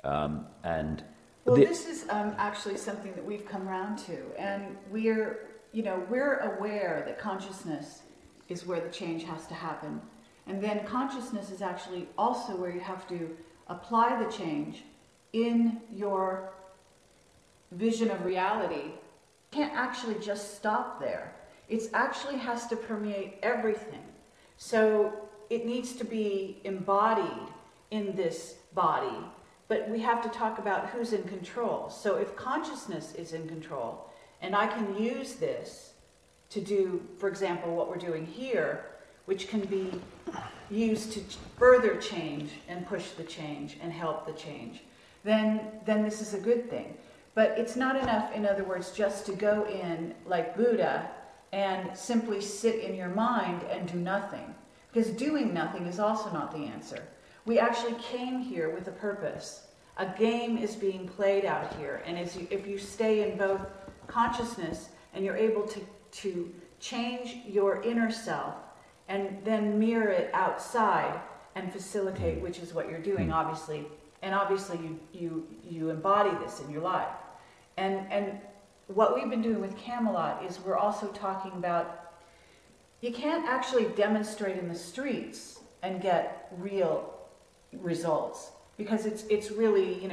And well, this is actually something that we've come around to, and we're aware that consciousness is where the change has to happen, and then consciousness is actually also where you have to apply the change in your vision of reality. You can't actually just stop there. It actually has to permeate everything. So it needs to be embodied in this body, but we have to talk about who's in control. So if consciousness is in control, and I can use this to do, for example, what we're doing here, which can be used to further change and push the change and help the change, then this is a good thing. But it's not enough, in other words, just to go in like Buddha and simply sit in your mind and do nothing. Because doing nothing is also not the answer. We actually came here with a purpose. A game is being played out here. And if you stay in both consciousness and you're able to change your inner self and then mirror it outside and facilitate, which is what you're doing, obviously. And obviously you embody this in your life. And what we've been doing with Camelot is we're also talking about, you can't actually demonstrate in the streets and get real results, because it's really,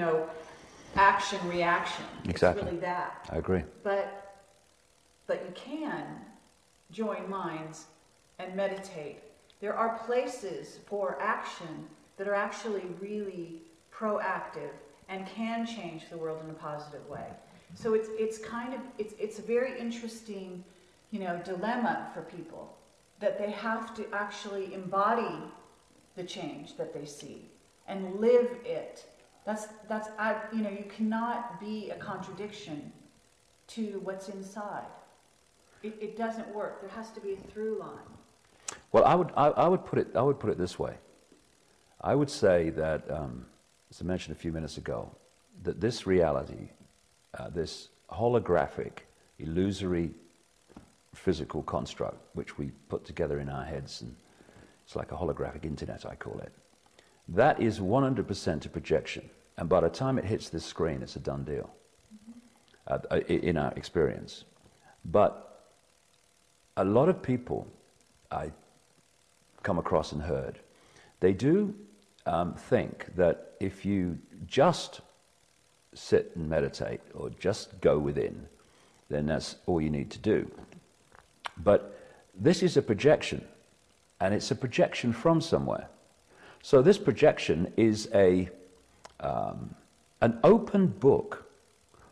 action reaction. Exactly. It's really that. I agree. But you can join minds and meditate. There are places for action that are actually really proactive and can change the world in a positive way. So it's a very interesting, dilemma for people, that they have to actually embody the change that they see and live it. You cannot be a contradiction to what's inside. It doesn't work. There has to be a through line. Well, I would put it this way. I would say that, as I mentioned a few minutes ago, that this reality, this holographic, illusory physical construct, which we put together in our heads, and it's like a holographic internet, I call it, that is 100% a projection. And by the time it hits this screen, it's a done deal, in our experience. But a lot of people I come across and heard, they do think that if you just sit and meditate or just go within, then that's all you need to do. But this is a projection, and it's a projection from somewhere. So this projection is an open book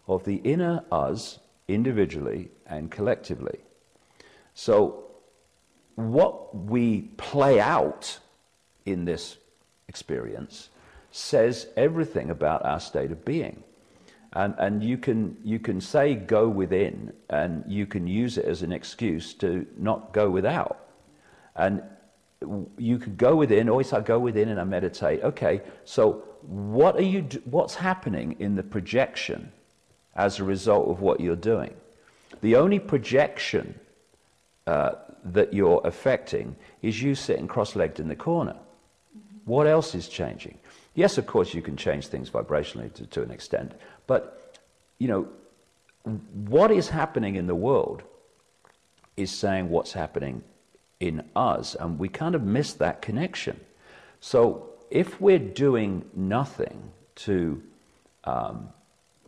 of the inner us, individually and collectively. So what we play out in this experience says everything about our state of being. And you can say go within, and you can use it as an excuse to not go without. And you could go within, always I go within and I meditate. Okay, so what's happening in the projection as a result of what you're doing? The only projection that you're affecting is you sitting cross-legged in the corner. What else is changing? Yes, of course, you can change things vibrationally to an extent, but, what is happening in the world is saying what's happening in us, and we kind of miss that connection. So if we're doing nothing to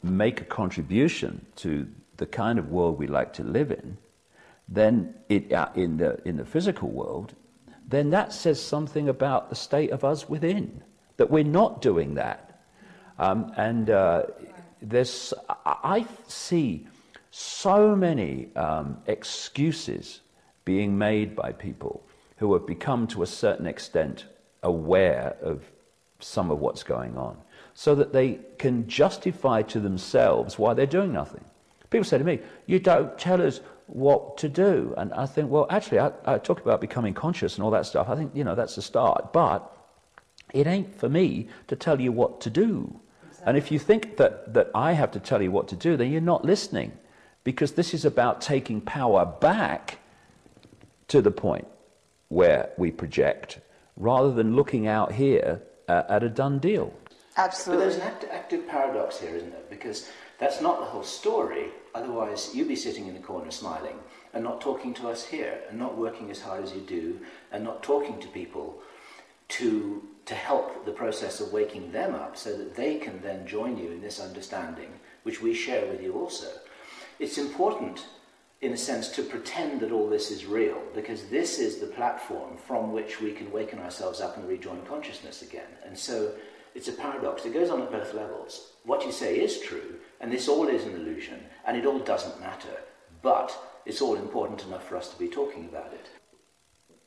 make a contribution to the kind of world we like to live in, then in the physical world, then that says something about the state of us within, that we're not doing that. I see so many excuses being made by people who have become to a certain extent aware of some of what's going on, so that they can justify to themselves why they're doing nothing. People say to me, you don't tell us what to do. And I think, well, actually, I talk about becoming conscious and all that stuff. I think, that's a start. But it ain't for me to tell you what to do. Exactly. And if you think that I have to tell you what to do, then you're not listening. Because this is about taking power back to the point where we project, rather than looking out here at a done deal. Absolutely. But there's an active paradox here, isn't there? Because that's not the whole story. Otherwise, you'd be sitting in the corner smiling and not talking to us here, and not working as hard as you do, and not talking to people to help the process of waking them up so that they can then join you in this understanding, which we share with you also. It's important, in a sense, to pretend that all this is real, because this is the platform from which we can waken ourselves up and rejoin consciousness again. And so it's a paradox. It goes on at both levels. What you say is true, and this all is an illusion, and it all doesn't matter, but it's all important enough for us to be talking about it.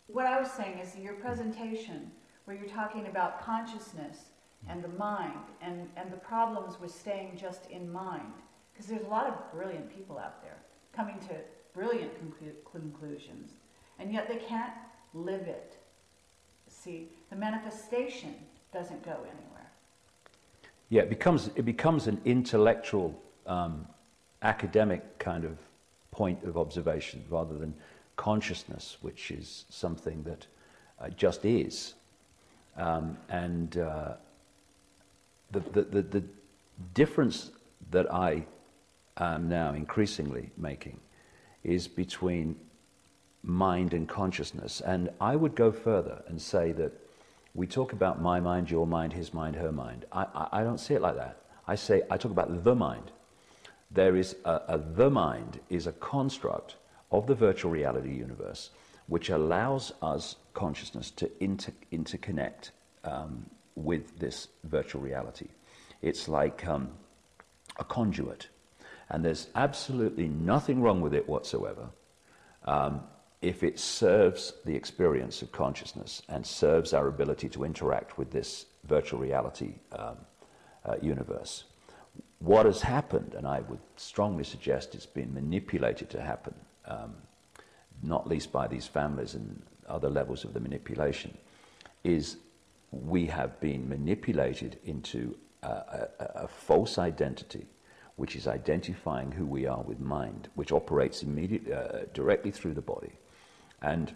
What I was saying is your presentation, where you're talking about consciousness and the mind, and the problems with staying just in mind, because there's a lot of brilliant people out there coming to brilliant conclusions, and yet they can't live it. See, the manifestation doesn't go anywhere. Yeah, it becomes an intellectual, academic kind of point of observation rather than consciousness, which is something that just is. The difference that I am now increasingly making is between mind and consciousness. And I would go further and say that we talk about my mind, your mind, his mind, her mind. I don't see it like that. I talk about the mind. There is the mind is a construct of the virtual reality universe which allows us consciousness to interconnect with this virtual reality. It's like a conduit, and there's absolutely nothing wrong with it whatsoever if it serves the experience of consciousness and serves our ability to interact with this virtual reality universe. What has happened, and I would strongly suggest it's been manipulated to happen, not least by these families and other levels of the manipulation, is we have been manipulated into a false identity, which is identifying who we are with mind, which operates directly through the body, and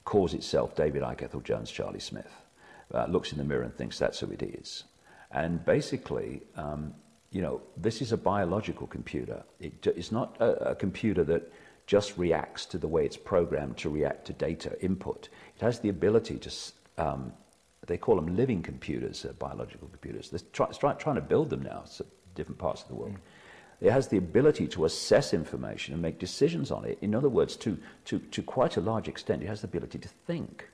calls itself David Icke, Ethel Jones, Charlie Smith, looks in the mirror and thinks that's who it is. And basically, this is a biological computer. It's not a computer that just reacts to the way it's programmed to react to data input. It has the ability to, they call them living computers, biological computers. They're trying to build them now in different parts of the world. It has the ability to assess information and make decisions on it. In other words, to quite a large extent, it has the ability to think.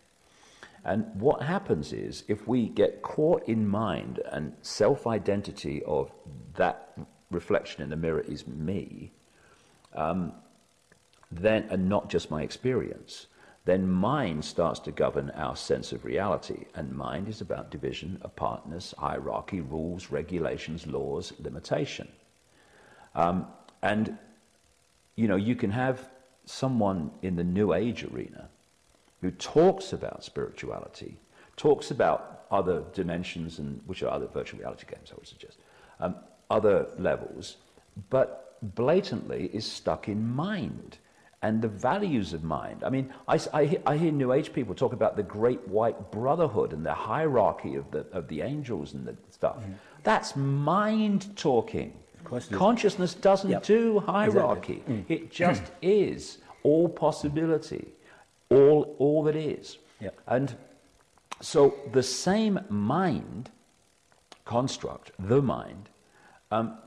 And what happens is, if we get caught in mind and self-identity of that reflection in the mirror is me, then, and not just my experience, then mind starts to govern our sense of reality. And mind is about division, apartness, hierarchy, rules, regulations, laws, limitation. You can have someone in the New Age arena who talks about spirituality, talks about other dimensions, and which are other virtual reality games, I would suggest, other levels, but blatantly is stuck in mind and the values of mind. I mean, I hear New Age people talk about the Great White Brotherhood and the hierarchy of the angels and the stuff. That's mind talking. Consciousness doesn't do hierarchy. Exactly. It just is all possibility, all that is. And so the same mind construct, the mind,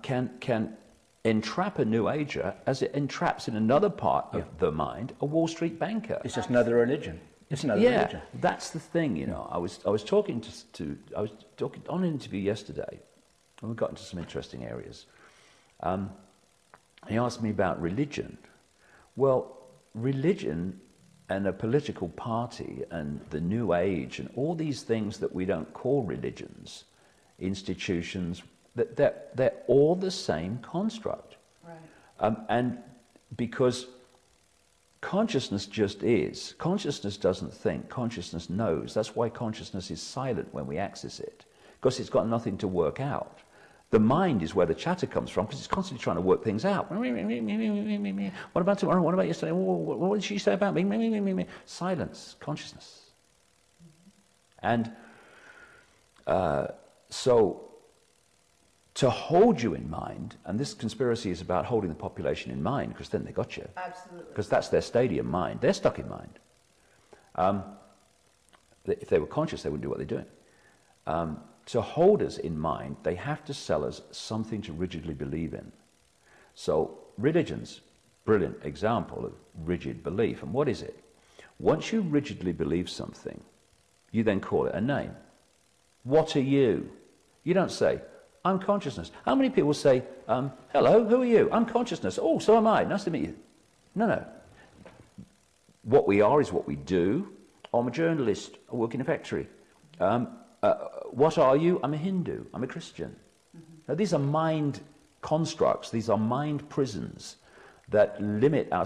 can entrap a New Ager as it entraps in another part of the mind a Wall Street banker. It's just another religion. It's another religion. That's the thing. I was talking on an interview yesterday, and we got into some interesting areas. He asked me about religion. Well, religion and a political party and the New Age and all these things that we don't call religions, institutions, they're all the same construct. Right. And because consciousness just is. Consciousness doesn't think. Consciousness knows. That's why consciousness is silent when we access it, because it's got nothing to work out. The mind is where the chatter comes from, because it's constantly trying to work things out. What about tomorrow? What about yesterday? What did she say about me? Silence, consciousness. And So to hold you in mind, and this conspiracy is about holding the population in mind, because then they got you. Absolutely. Because that's their stadium mind. They're stuck in mind. If they were conscious, they wouldn't do what they're doing. To hold us in mind, they have to sell us something to rigidly believe in. So religion's brilliant example of rigid belief. And what is it? Once you rigidly believe something, you then call it a name. What are you? You don't say, I'm consciousness. How many people say, hello, who are you? I'm consciousness. Oh, so am I. Nice to meet you. No, no. What we are is what we do. I'm a journalist. I work in a factory. What are you? I'm a Hindu. I'm a Christian. Now, these are mind constructs. These are mind prisons that limit our